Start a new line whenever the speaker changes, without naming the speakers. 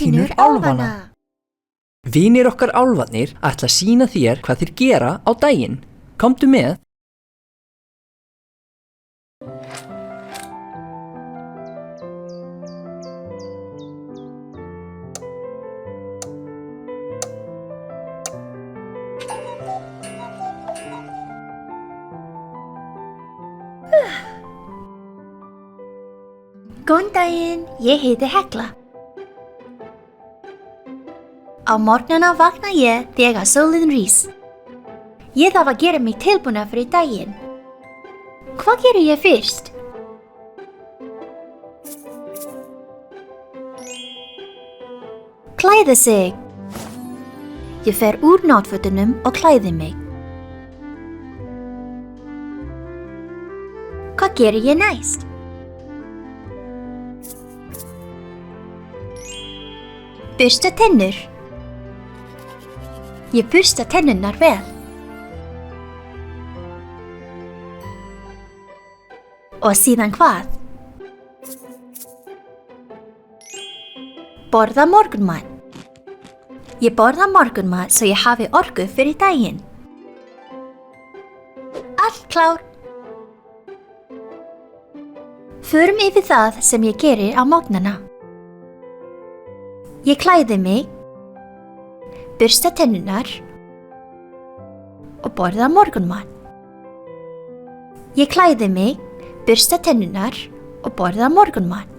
Víkinur álfanna.
Vinir okkar álfarnir ætla að sýna þér hvað þeir gera á daginn. Komdu með.
Góðan daginn, ég heiti Hekla. Á morgnana vakna ég þegar sólin rís. Ég þarf að gera mig tilbúna fyrir daginn. Hvað geri ég fyrst? Klæða sig. Ég fer úr náttfötunum og klæði mig. Hvað geri ég næst? Bursta tennur. Ég bursta tennurnar vel. Og síðan hvað? Borða morgunmat. Ég borða morgunmat svo ég hafi orku fyrir daginn. Allt klár. Förum yfir það sem ég geri á morgnana. Ég klæði mig, bursta tennurnar og borða morgunmat. Ég klæði mig, bursta tennurnar og borða morgunmat.